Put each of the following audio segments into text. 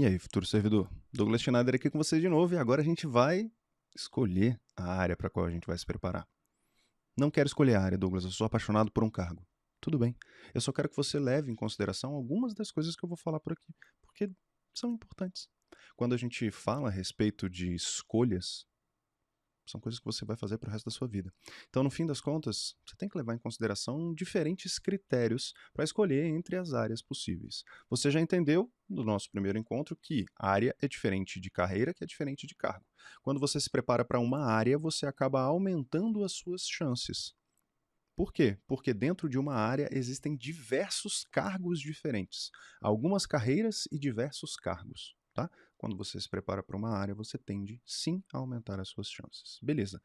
E aí, futuro servidor? Douglas Schneider aqui com você de novo e agora a gente vai escolher a área para a qual a gente vai se preparar. Não quero escolher a área, Douglas, eu sou apaixonado por um cargo. Tudo bem. Eu só quero que você leve em consideração algumas das coisas que eu vou falar por aqui, porque são importantes. Quando a gente fala a respeito de escolhas, são coisas que você vai fazer para o resto da sua vida. Então, no fim das contas, você tem que levar em consideração diferentes critérios para escolher entre as áreas possíveis. Você já entendeu no nosso primeiro encontro que área é diferente de carreira, que é diferente de cargo. Quando você se prepara para uma área, você acaba aumentando as suas chances. Por quê? Porque dentro de uma área existem diversos cargos diferentes, algumas carreiras e diversos cargos, tá? Quando você se prepara para uma área, você tende sim a aumentar as suas chances. Beleza.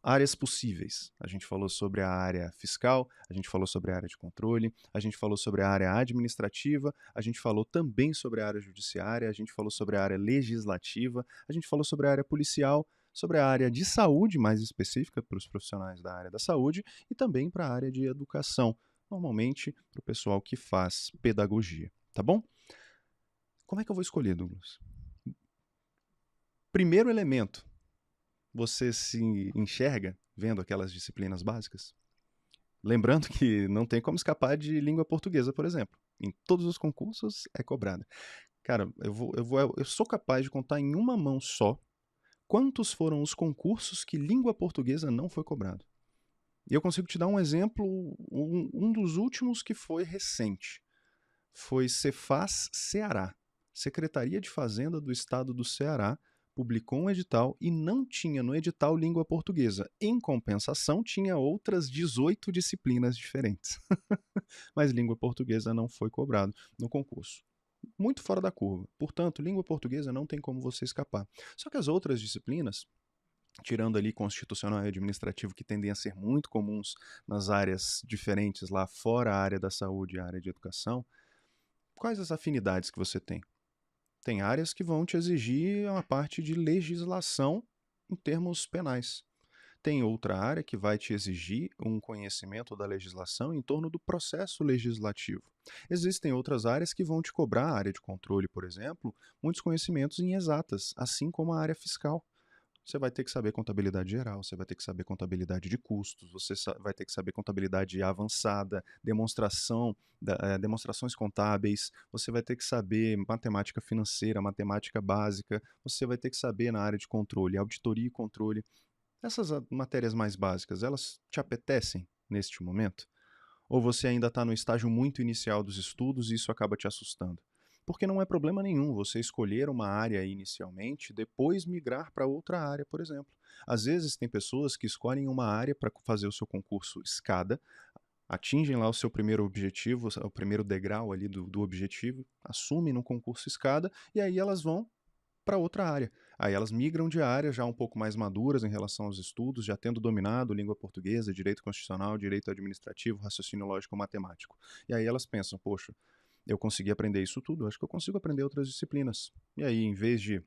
Áreas possíveis. A gente falou sobre a área fiscal, a gente falou sobre a área de controle, a gente falou sobre a área administrativa, a gente falou também sobre a área judiciária, a gente falou sobre a área legislativa, a gente falou sobre a área policial, sobre a área de saúde, mais específica para os profissionais da área da saúde, e também para a área de educação, normalmente para o pessoal que faz pedagogia, tá bom? Como é que eu vou escolher, Douglas? Primeiro elemento, você se enxerga vendo aquelas disciplinas básicas? Lembrando que não tem como escapar de língua portuguesa, por exemplo. Em todos os concursos é cobrada. Cara, eu sou capaz de contar em uma mão só quantos foram os concursos que língua portuguesa não foi cobrado. E eu consigo te dar um exemplo, um dos últimos que foi recente. Foi Cefaz Ceará. Secretaria de Fazenda do Estado do Ceará publicou um edital e não tinha no edital língua portuguesa. Em compensação, tinha outras 18 disciplinas diferentes. Mas língua portuguesa não foi cobrado no concurso. Muito fora da curva. Portanto, língua portuguesa não tem como você escapar. Só que as outras disciplinas, tirando ali constitucional e administrativo, que tendem a ser muito comuns nas áreas diferentes lá fora a área da saúde e a área de educação, quais as afinidades que você tem? Tem áreas que vão te exigir uma parte de legislação em termos penais. Tem outra área que vai te exigir um conhecimento da legislação em torno do processo legislativo. Existem outras áreas que vão te cobrar, a área de controle, por exemplo, muitos conhecimentos em exatas, assim como a área fiscal. Você vai ter que saber contabilidade geral, você vai ter que saber contabilidade de custos, você vai ter que saber contabilidade avançada, demonstrações contábeis, você vai ter que saber matemática financeira, matemática básica, você vai ter que saber na área de controle, auditoria e controle. Essas matérias mais básicas, elas te apetecem neste momento? Ou você ainda está no estágio muito inicial dos estudos e isso acaba te assustando? Porque não é problema nenhum você escolher uma área inicialmente, depois migrar para outra área, por exemplo. Às vezes tem pessoas que escolhem uma área para fazer o seu concurso escada, atingem lá o seu primeiro objetivo, o primeiro degrau ali do objetivo, assumem no concurso escada e aí elas vão para outra área. Aí elas migram de área já um pouco mais maduras em relação aos estudos, já tendo dominado língua portuguesa, direito constitucional, direito administrativo, raciocínio lógico matemático. E aí elas pensam, poxa, eu consegui aprender isso tudo, acho que eu consigo aprender outras disciplinas. E aí, em vez de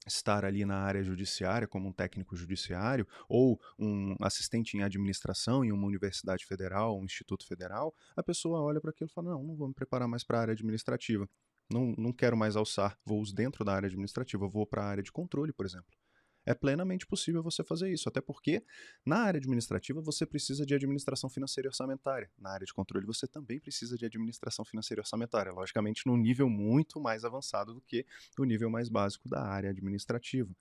estar ali na área judiciária como um técnico judiciário ou um assistente em administração em uma universidade federal, um instituto federal, a pessoa olha para aquilo e fala, não vou me preparar mais para a área administrativa. Não quero mais alçar voos dentro da área administrativa, eu vou para a área de controle, por exemplo. É plenamente possível você fazer isso, até porque na área administrativa você precisa de administração financeira e orçamentária. Na área de controle você também precisa de administração financeira e orçamentária, logicamente num nível muito mais avançado do que o nível mais básico da área administrativa.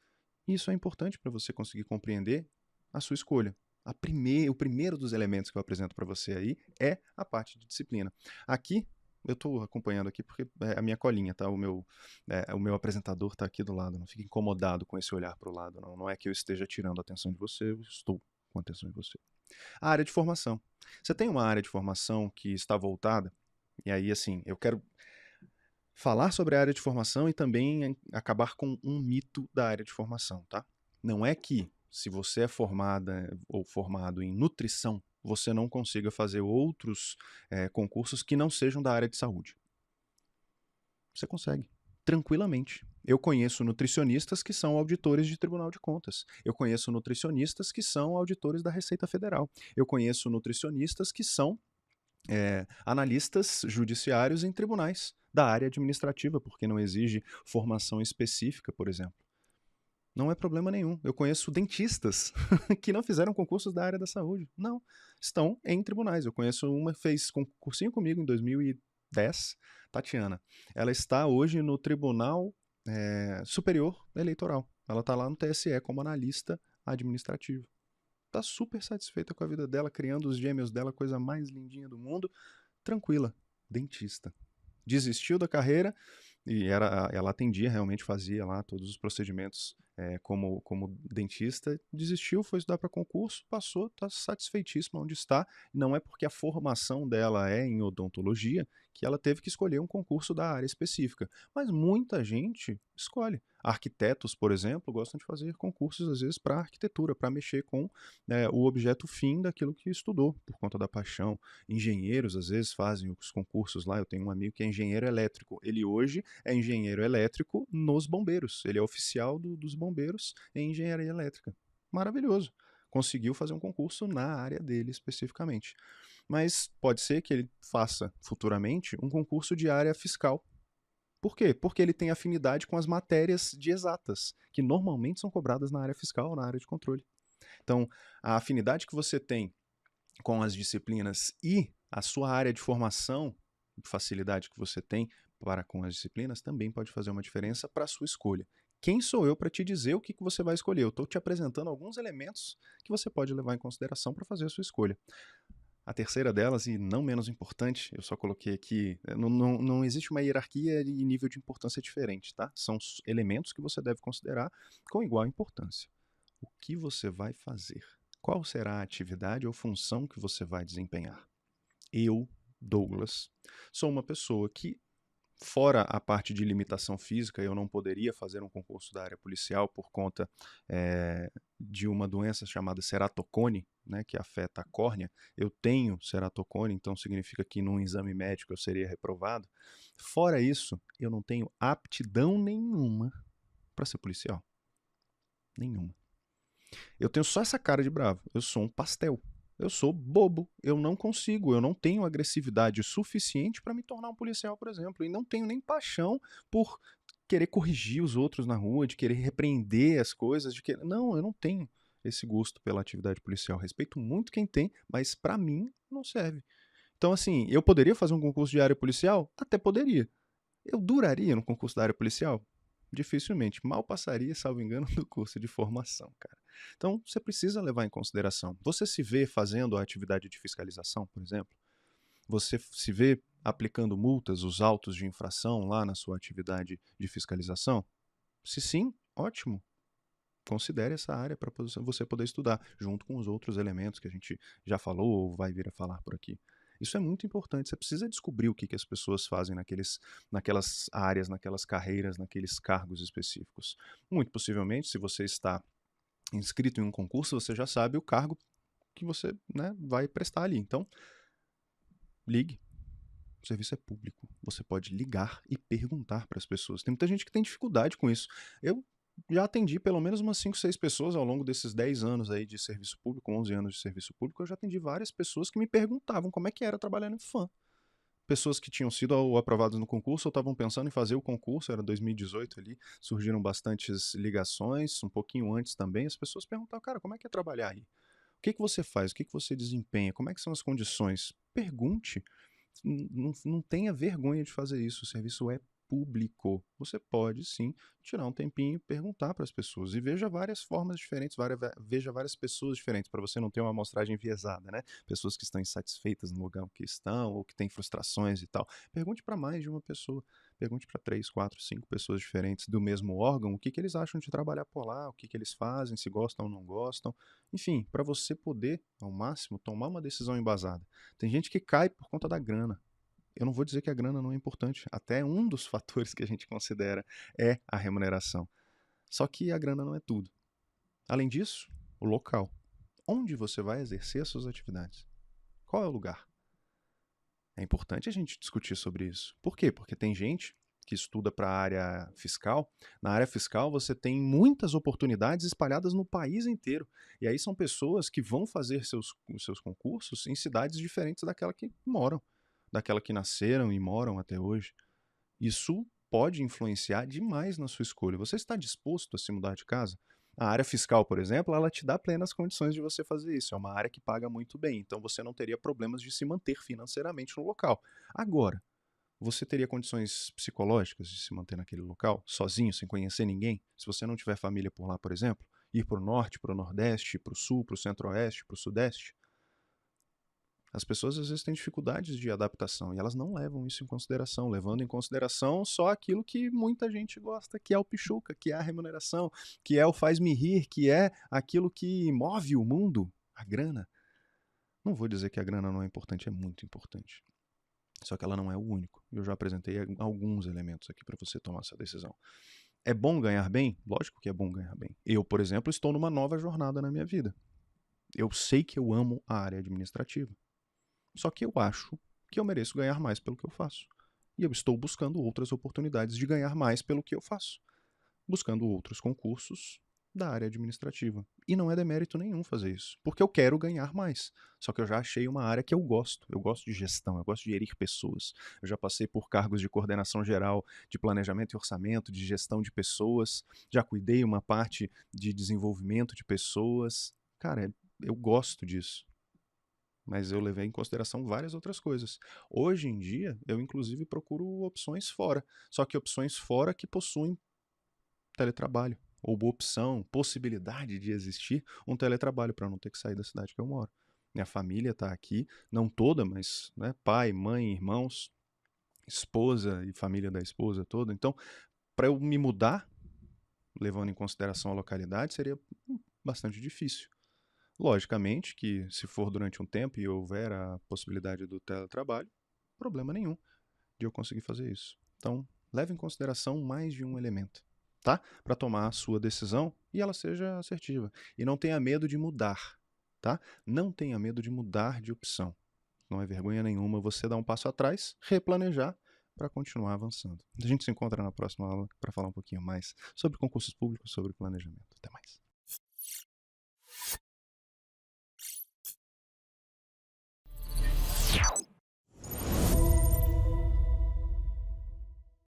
E isso é importante para você conseguir compreender a sua escolha. O primeiro dos elementos que eu apresento para você aí é a parte de disciplina. Aqui eu estou acompanhando aqui porque é a minha colinha, tá? O meu apresentador está aqui do lado. Não fique incomodado com esse olhar para o lado. Não é que eu esteja tirando a atenção de você, eu estou com a atenção de você. A área de formação. Você tem uma área de formação que está voltada, e aí, assim, eu quero falar sobre a área de formação e também acabar com um mito da área de formação, tá? Não é que se você é formada ou formado em nutrição, você não consiga fazer outros concursos que não sejam da área de saúde. Você consegue, tranquilamente. Eu conheço nutricionistas que são auditores de Tribunal de Contas. Eu conheço nutricionistas que são auditores da Receita Federal. Eu conheço nutricionistas que são analistas judiciários em tribunais da área administrativa, porque não exige formação específica, por exemplo. Não é problema nenhum. Eu conheço dentistas que não fizeram concursos da área da saúde. Não, estão em tribunais. Eu conheço uma que fez concursinho comigo em 2010, Tatiana. Ela está hoje no Tribunal Superior Eleitoral. Ela está lá no TSE como analista administrativo. Está super satisfeita com a vida dela, criando os gêmeos dela, coisa mais lindinha do mundo. Tranquila, dentista. Desistiu da carreira e ela atendia, realmente fazia lá todos os procedimentos como dentista. Desistiu, foi estudar para concurso, passou, está satisfeitíssima onde está. Não é porque a formação dela é em odontologia que ela teve que escolher um concurso da área específica. Mas muita gente escolhe. Arquitetos, por exemplo, gostam de fazer concursos, às vezes, para arquitetura, para mexer com o objeto fim daquilo que estudou, por conta da paixão. Engenheiros, às vezes, fazem os concursos lá. Eu tenho um amigo que é engenheiro elétrico. Ele hoje é engenheiro elétrico nos bombeiros. Ele é oficial dos bombeiros em engenharia elétrica. Maravilhoso. Conseguiu fazer um concurso na área dele especificamente. Mas pode ser que ele faça futuramente um concurso de área fiscal. Por quê? Porque ele tem afinidade com as matérias de exatas, que normalmente são cobradas na área fiscal ou na área de controle. Então, a afinidade que você tem com as disciplinas e a sua área de formação, facilidade que você tem para com as disciplinas, também pode fazer uma diferença para a sua escolha. Quem sou eu para te dizer o que você vai escolher? Eu estou te apresentando alguns elementos que você pode levar em consideração para fazer a sua escolha. A terceira delas, e não menos importante, eu só coloquei aqui, não existe uma hierarquia e nível de importância diferente, tá? São elementos que você deve considerar com igual importância. O que você vai fazer? Qual será a atividade ou função que você vai desempenhar? Eu, Douglas, sou uma pessoa que, fora a parte de limitação física, eu não poderia fazer um concurso da área policial por conta de uma doença chamada ceratocone, né, que afeta a córnea. Eu tenho ceratocone, então significa que num exame médico eu seria reprovado. Fora isso, eu não tenho aptidão nenhuma para ser policial. Nenhuma. Eu tenho só essa cara de bravo. Eu sou um pastel. Eu sou bobo. Eu não consigo. Eu não tenho agressividade suficiente para me tornar um policial, por exemplo. E não tenho nem paixão por querer corrigir os outros na rua, de querer repreender as coisas, de querer... Não, eu não tenho esse gosto pela atividade policial. Respeito muito quem tem, mas para mim não serve. Então, assim, eu poderia fazer um concurso de área policial? Até poderia. Eu duraria no concurso da área policial? Dificilmente. Mal passaria, salvo engano, do curso de formação, cara. Então, você precisa levar em consideração. Você se vê fazendo a atividade de fiscalização, por exemplo? Você se vê aplicando multas, os autos de infração lá na sua atividade de fiscalização? Se sim, ótimo. Considere essa área para você poder estudar, junto com os outros elementos que a gente já falou ou vai vir a falar por aqui. Isso é muito importante. Você precisa descobrir o que as pessoas fazem naquelas áreas, naquelas carreiras, naqueles cargos específicos. Muito possivelmente, se você está inscrito em um concurso, você já sabe o cargo que você, né, vai prestar ali. Então, ligue. O serviço é público. Você pode ligar e perguntar para as pessoas. Tem muita gente que tem dificuldade com isso. Eu já atendi pelo menos umas 5, 6 pessoas ao longo desses 10 anos aí de serviço público, 11 anos de serviço público. Eu já atendi várias pessoas que me perguntavam como é que era trabalhar no FAM. Pessoas que tinham sido aprovadas no concurso ou estavam pensando em fazer o concurso, era 2018 ali, surgiram bastantes ligações, um pouquinho antes também. As pessoas perguntavam, cara, como é que é trabalhar aí? O que você faz? O que você desempenha? Como é que são as condições? Pergunte. Não tenha vergonha de fazer isso. O serviço é público. Você pode, sim, tirar um tempinho e perguntar para as pessoas. E veja várias formas diferentes, veja várias pessoas diferentes, para você não ter uma amostragem enviesada, né? Pessoas que estão insatisfeitas no lugar que estão, ou que têm frustrações e tal. Pergunte para mais de uma pessoa. Pergunte para 3, 4, 5 pessoas diferentes do mesmo órgão o que eles acham de trabalhar por lá, o que eles fazem, se gostam ou não gostam. Enfim, para você poder, ao máximo, tomar uma decisão embasada. Tem gente que cai por conta da grana. Eu não vou dizer que a grana não é importante. Até um dos fatores que a gente considera é a remuneração. Só que a grana não é tudo. Além disso, o local. Onde você vai exercer as suas atividades? Qual é o lugar? É importante a gente discutir sobre isso. Por quê? Porque tem gente que estuda para a área fiscal, na área fiscal você tem muitas oportunidades espalhadas no país inteiro. E aí são pessoas que vão fazer os seus concursos em cidades diferentes daquela que moram, daquela que nasceram e moram até hoje. Isso pode influenciar demais na sua escolha. Você está disposto a se mudar de casa? A área fiscal, por exemplo, ela te dá plenas condições de você fazer isso. É uma área que paga muito bem, então você não teria problemas de se manter financeiramente no local. Agora, você teria condições psicológicas de se manter naquele local, sozinho, sem conhecer ninguém? Se você não tiver família por lá, por exemplo, ir para o norte, para o nordeste, para o sul, para o centro-oeste, para o sudeste? As pessoas às vezes têm dificuldades de adaptação e elas não levam isso em consideração, levando em consideração só aquilo que muita gente gosta, que é o pichuca, que é a remuneração, que é o faz-me rir, que é aquilo que move o mundo, a grana. Não vou dizer que a grana não é importante, é muito importante. Só que ela não é o único. Eu já apresentei alguns elementos aqui para você tomar essa decisão. É bom ganhar bem? Lógico que é bom ganhar bem. Eu, por exemplo, estou numa nova jornada na minha vida. Eu sei que eu amo a área administrativa. Só que eu acho que eu mereço ganhar mais pelo que eu faço. E eu estou buscando outras oportunidades de ganhar mais pelo que eu faço. Buscando outros concursos da área administrativa. E não é demérito nenhum fazer isso, porque eu quero ganhar mais. Só que eu já achei uma área que eu gosto. Eu gosto de gestão, eu gosto de gerir pessoas. Eu já passei por cargos de coordenação geral, de planejamento e orçamento, de gestão de pessoas. Já cuidei uma parte de desenvolvimento de pessoas. Cara, eu gosto disso. Mas eu levei em consideração várias outras coisas. Hoje em dia, eu inclusive procuro opções fora. Só que opções fora que possuem teletrabalho. Ou boa opção, possibilidade de existir um teletrabalho para não ter que sair da cidade que eu moro. Minha família está aqui, não toda, mas né, pai, mãe, irmãos, esposa e família da esposa toda. Então, para eu me mudar, levando em consideração a localidade, seria bastante difícil. Logicamente que, se for durante um tempo e houver a possibilidade do teletrabalho, problema nenhum de eu conseguir fazer isso. Então, leve em consideração mais de um elemento, tá? Para tomar a sua decisão e ela seja assertiva. E não tenha medo de mudar, tá? Não tenha medo de mudar de opção. Não é vergonha nenhuma você dar um passo atrás, replanejar para continuar avançando. A gente se encontra na próxima aula para falar um pouquinho mais sobre concursos públicos, sobre planejamento. Até mais.